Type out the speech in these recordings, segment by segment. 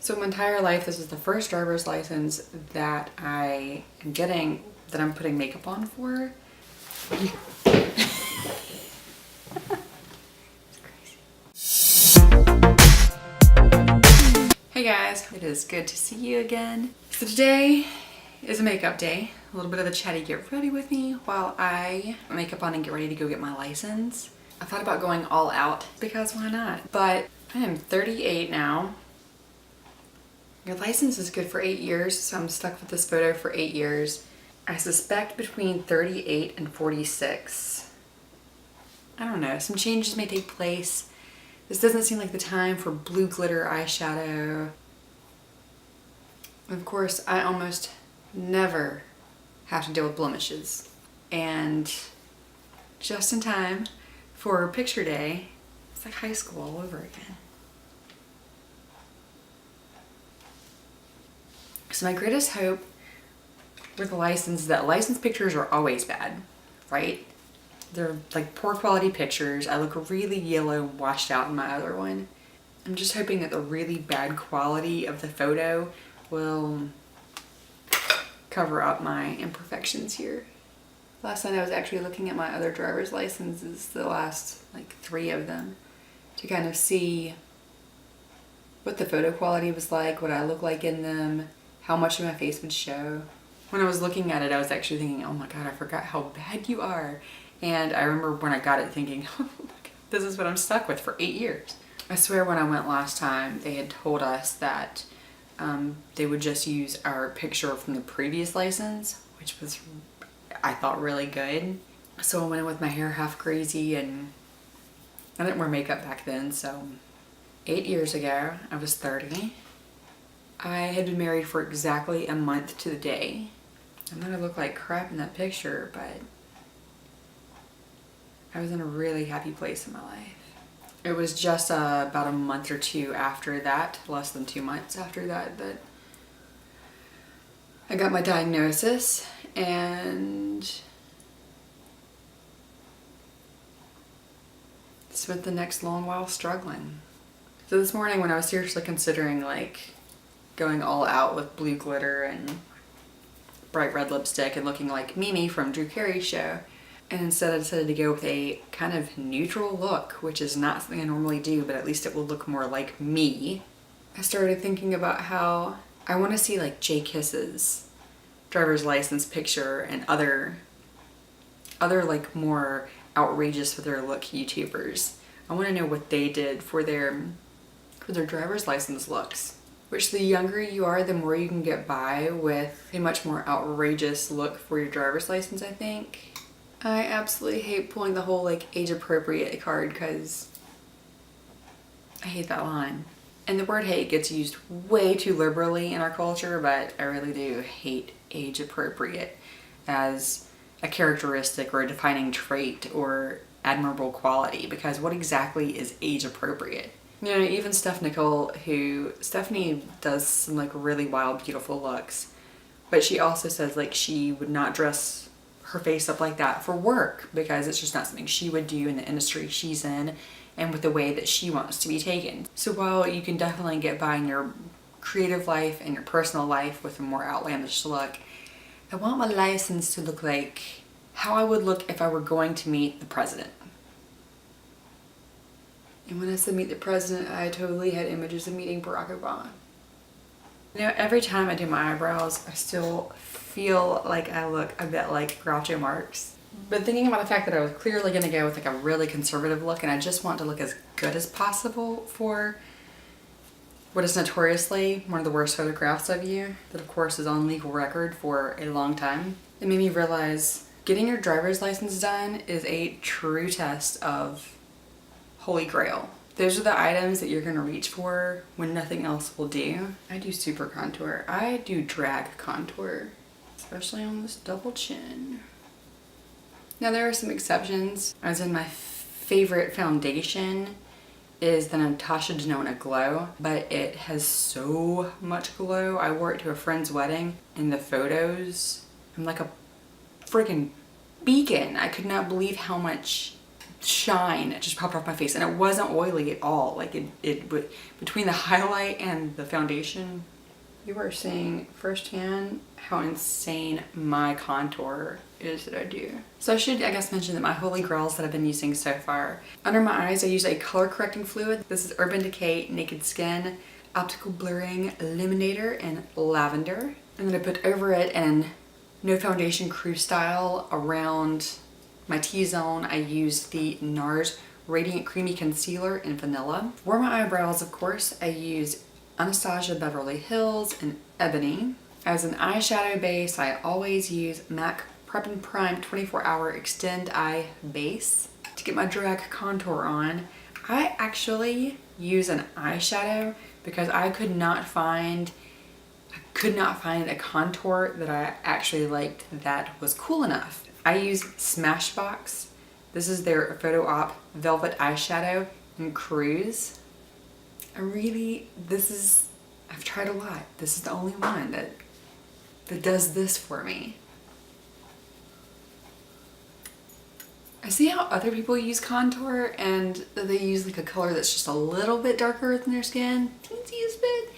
So my entire life, this is the first driver's license that I am getting, that I'm putting makeup on for. Hey guys, it is good to see you again. So today is a makeup day. A little bit of a chatty get ready with me while I put makeup on and get ready to go get my license. I thought about going all out because why not? But I am 38 now. Your license is good for 8 years, so I'm stuck with this photo for 8 years. I suspect between 38 and 46. I don't know, some changes may take place. This doesn't seem like the time for blue glitter eyeshadow. Of course, I almost never have to deal with blemishes. And just in time for picture day, it's like high school all over again. So my greatest hope with the license is that license pictures are always bad, right? They're like poor quality pictures. I look really yellow and washed out in my other one. I'm just hoping that the really bad quality of the photo will cover up my imperfections here. Last night I was actually looking at my other driver's licenses, the last like 3 of them, to kind of see what the photo quality was like, what I look like in them, how much of my face would show. When I was looking at it, I was actually thinking, oh my god, I forgot how bad you are. And I remember when I got it thinking, oh my god, this is what I'm stuck with for 8 years. I swear when I went last time, they had told us that they would just use our picture from the previous license, which was, I thought, really good. So I went in with my hair half crazy, and I didn't wear makeup back then, so 8 years ago, I was 30. I had been married for exactly a month to the day. I know I look like crap in that picture, but I was in a really happy place in my life. It was just about a month or 2 after that, less than 2 months after that, that I got my diagnosis and spent the next long while struggling. So this morning when I was seriously considering like going all out with blue glitter and bright red lipstick and looking like Mimi from Drew Carey's show, and instead I decided to go with a kind of neutral look, which is not something I normally do, but at least it will look more like me. I started thinking about how I want to see like Jay Kiss's driver's license picture and other like more outrageous with their look YouTubers. I want to know what they did for their driver's license looks. Which the younger you are, the more you can get by with a much more outrageous look for your driver's license, I think. I absolutely hate pulling the whole like age appropriate card because I hate that line. And the word hate gets used way too liberally in our culture, but I really do hate age appropriate as a characteristic or a defining trait or admirable quality, because what exactly is age appropriate? You know, even Stephanie does some like really wild, beautiful looks, but she also says like she would not dress her face up like that for work because it's just not something she would do in the industry she's in and with the way that she wants to be taken. So while you can definitely get by in your creative life and your personal life with a more outlandish look, I want my license to look like how I would look if I were going to meet the president. And when I said meet the president, I totally had images of meeting Barack Obama. You know, every time I do my eyebrows, I still feel like I look a bit like Groucho Marx. But thinking about the fact that I was clearly going to go with like a really conservative look and I just want to look as good as possible for what is notoriously one of the worst photographs of you, that of course is on legal record for a long time, it made me realize getting your driver's license done is a true test of Holy Grail. Those are the items that you're gonna reach for when nothing else will do. I do super contour. I do drag contour, especially on this double chin. Now there are some exceptions, as in my favorite foundation is the Natasha Denona Glow, but it has so much glow. I wore it to a friend's wedding. In the photos, I'm like a freaking beacon. I could not believe how much shine just popped off my face, and it wasn't oily at all. Like it between the highlight and the foundation, you are seeing firsthand how insane my contour is that I do. So I should, I guess, mention that my holy grails that I've been using so far. Under my eyes, I use a color correcting fluid. This is Urban Decay Naked Skin Optical Blurring Illuminator in Lavender. And then I put over it in No Foundation Crew Style around my T-zone. I use the NARS Radiant Creamy Concealer in Vanilla. For my eyebrows, of course, I use Anastasia Beverly Hills in Ebony. As an eyeshadow base, I always use MAC Prep and Prime 24-Hour Extend Eye Base. To get my drag contour on, I actually use an eyeshadow because I could not find a contour that I actually liked that was cool enough. I use Smashbox. This is their Photo Op Velvet Eyeshadow in Cruise. I've tried a lot. This is the only one that does this for me. I see how other people use contour and they use like a color that's just a little bit darker than their skin, teensy bit.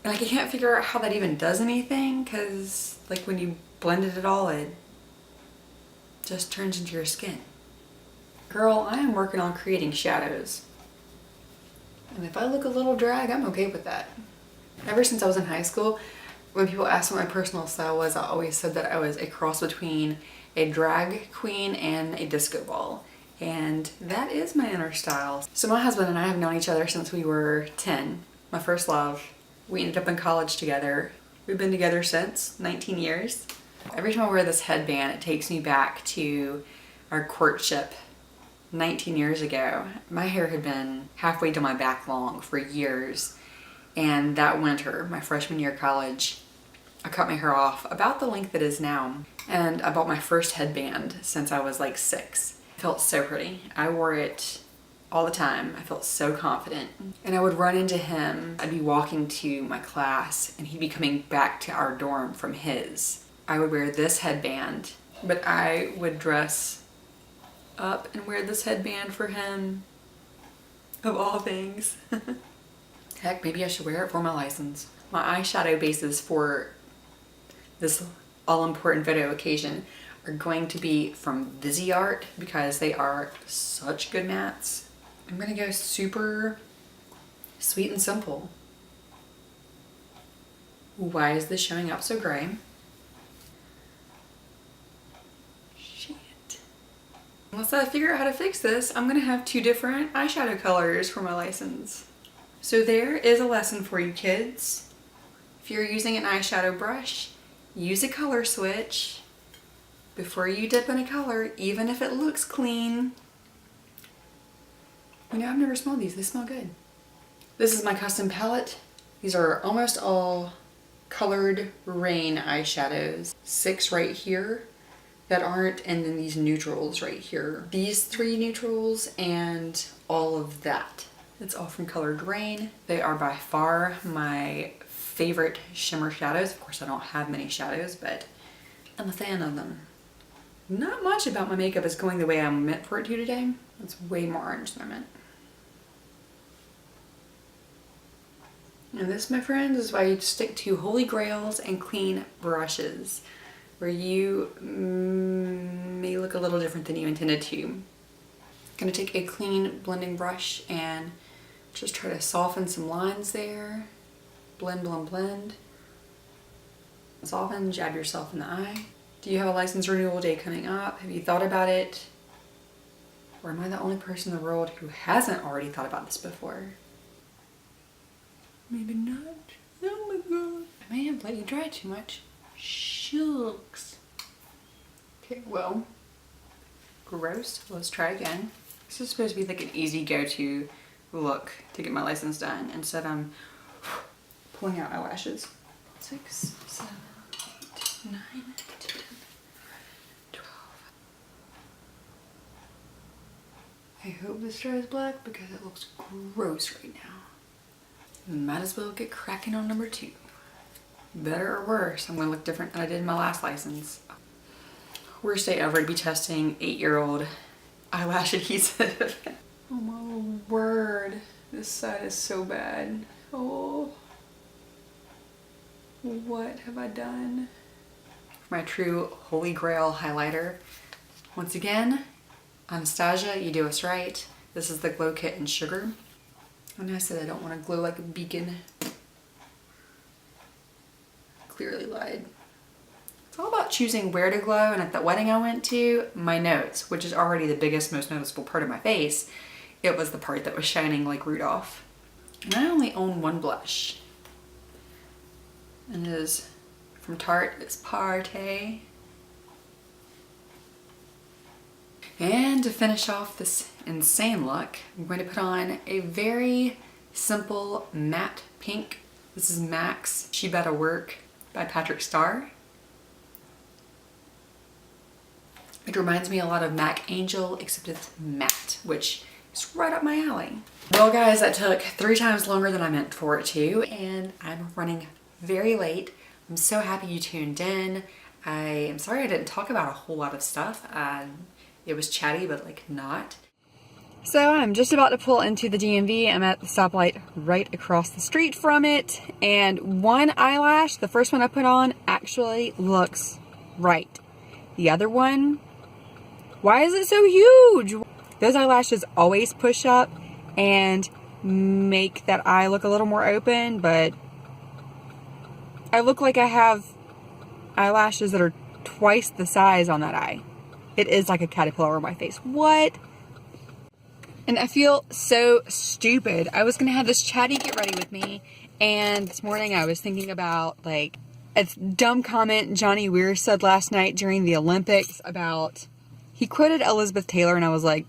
And like I can't figure out how that even does anything, because like when you blended it all, it just turns into your skin. Girl, I am working on creating shadows. And if I look a little drag, I'm okay with that. Ever since I was in high school, when people asked what my personal style was, I always said that I was a cross between a drag queen and a disco ball. And that is my inner style. So my husband and I have known each other since we were 10. My first love. We ended up in college together. We've been together since 19 years. Every time I wear this headband, it takes me back to our courtship 19 years ago. My hair had been halfway to my back long for years. And that winter, my freshman year of college, I cut my hair off about the length it is now. And I bought my first headband since I was like 6. It felt so pretty. I wore it all the time. I felt so confident. And I would run into him. I'd be walking to my class and he'd be coming back to our dorm from his. I would wear this headband, but I would dress up and wear this headband for him, of all things. Heck, maybe I should wear it for my license. My eyeshadow bases for this all-important photo occasion are going to be from Viseart because they are such good mattes. I'm gonna go super sweet and simple. Why is this showing up so gray? Shit. Unless I figure out how to fix this, I'm gonna have 2 different eyeshadow colors for my license. So there is a lesson for you kids. If you're using an eyeshadow brush, use a color switch before you dip in a color, even if it looks clean. You know, I've never smelled these. They smell good. This is my custom palette. These are almost all colored rain eyeshadows. 6 right here that aren't, and then these neutrals right here. These 3 neutrals and all of that. It's all from Colored Rain. They are by far my favorite shimmer shadows. Of course, I don't have many shadows, but I'm a fan of them. Not much about my makeup is going the way I'm meant for it to today. It's way more orange than I meant. And this, my friends, is why you stick to holy grails and clean brushes, where you may look a little different than you intended to. I'm gonna take a clean blending brush and just try to soften some lines there. Blend, blend, blend. Soften, jab yourself in the eye. Do you have a license renewal day coming up? Have you thought about it? Or am I the only person in the world who hasn't already thought about this before? Maybe not. Oh my god. I may have let you dry too much. Shucks. Okay, well, gross. Let's try again. This is supposed to be like an easy go-to look to get my license done. Instead, I'm pulling out eyelashes. 6, 7, 8, 9, 10, 12. I hope this dries black because it looks gross right now. Might as well get cracking on number 2. Better or worse, I'm gonna look different than I did in my last license. Worst day ever to be testing 8-year-old eyelash adhesive. Oh my word. This side is so bad. Oh. What have I done? My true holy grail highlighter. Once again, Anastasia, you do us right. This is the Glow Kit in Sugar. I know I said I don't want to glow like a beacon. Clearly lied. It's all about choosing where to glow, and at the wedding I went to, my nose, which is already the biggest, most noticeable part of my face, it was the part that was shining like Rudolph. And I only own one blush. And it is from Tarte, it's Parte. And to finish off this insane look, I'm going to put on a very simple matte pink. This is Max She Better Work by Patrick Starr. It reminds me a lot of MAC Angel, except it's matte, which is right up my alley. Well guys, that took 3 times longer than I meant for it to, and I'm running very late. I'm so happy you tuned in. I am sorry I didn't talk about a whole lot of stuff. It was chatty, but like not. So I'm just about to pull into the DMV. I'm at the stoplight right across the street from it, and one eyelash, the first one I put on, actually looks right. The other one, why is it so huge? Those eyelashes always push up and make that eye look a little more open, but I look like I have eyelashes that are twice the size on that eye. It is like a caterpillar on my face. What? And I feel so stupid. I was gonna have this chatty get ready with me, and this morning I was thinking about like a dumb comment Johnny Weir said last night during the Olympics about, he quoted Elizabeth Taylor, and I was like,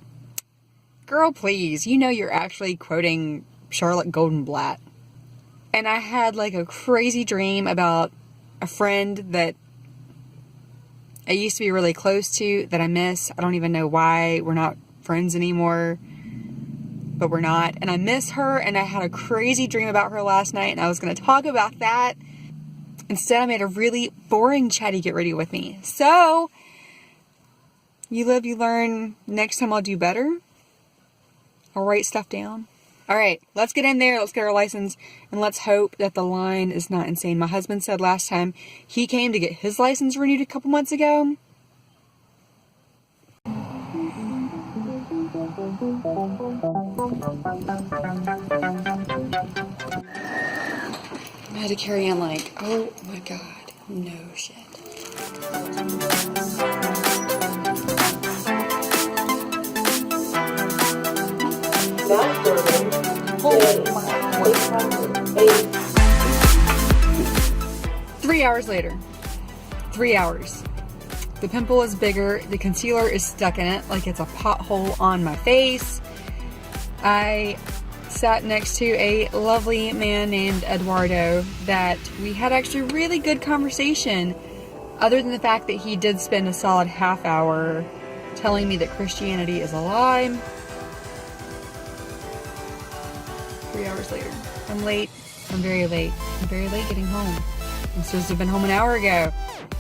girl, please, you know you're actually quoting Charlotte Goldenblatt. And I had like a crazy dream about a friend that I used to be really close to that I miss. I don't even know why we're not friends anymore, but we're not. And I miss her, and I had a crazy dream about her last night, and I was going to talk about that. Instead, I made a really boring chatty get ready with me. So, you live, you learn. Next time I'll do better. I'll write stuff down. All right, let's get in there. Let's get our license, and let's hope that the line is not insane. My husband said last time he came to get his license renewed a couple months ago, I had to carry on like, oh my god, no shit. Oh. 3 hours later. 3 hours. The pimple is bigger. The concealer is stuck in it like it's a pothole on my face. I sat next to a lovely man named Eduardo that we had actually really good conversation, other than the fact that he did spend a solid half hour telling me that Christianity is a lie. 3 hours later. I'm late. I'm very late. I'm very late getting home. I'm supposed to have been home an hour ago.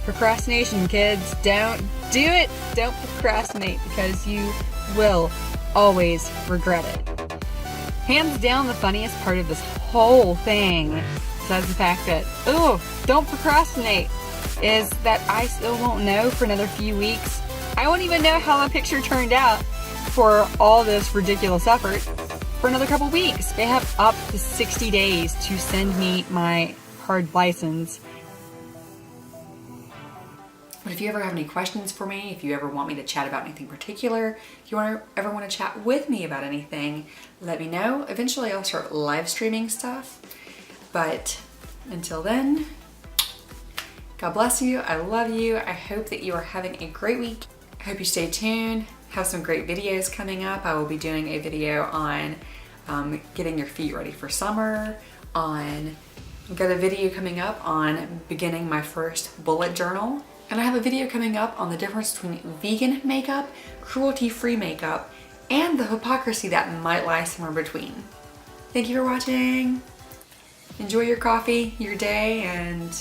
Procrastination, kids. Don't do it. Don't procrastinate, because you will always regret it. Hands down, the funniest part of this whole thing, besides the fact that, oh, don't procrastinate, is that I still won't know for another few weeks. I won't even know how my picture turned out for all this ridiculous effort for another couple weeks. They have up to 60 days to send me my hard license. But if you ever have any questions for me, if you ever want me to chat about anything particular, if you ever want to chat with me about anything, let me know. Eventually I'll start live streaming stuff. But until then, God bless you. I love you. I hope that you are having a great week. I hope you stay tuned. Have some great videos coming up. I will be doing a video on getting your feet ready for summer. I've got a video coming up on beginning my first bullet journal. And I have a video coming up on the difference between vegan makeup, cruelty-free makeup, and the hypocrisy that might lie somewhere between. Thank you for watching. Enjoy your coffee, your day, and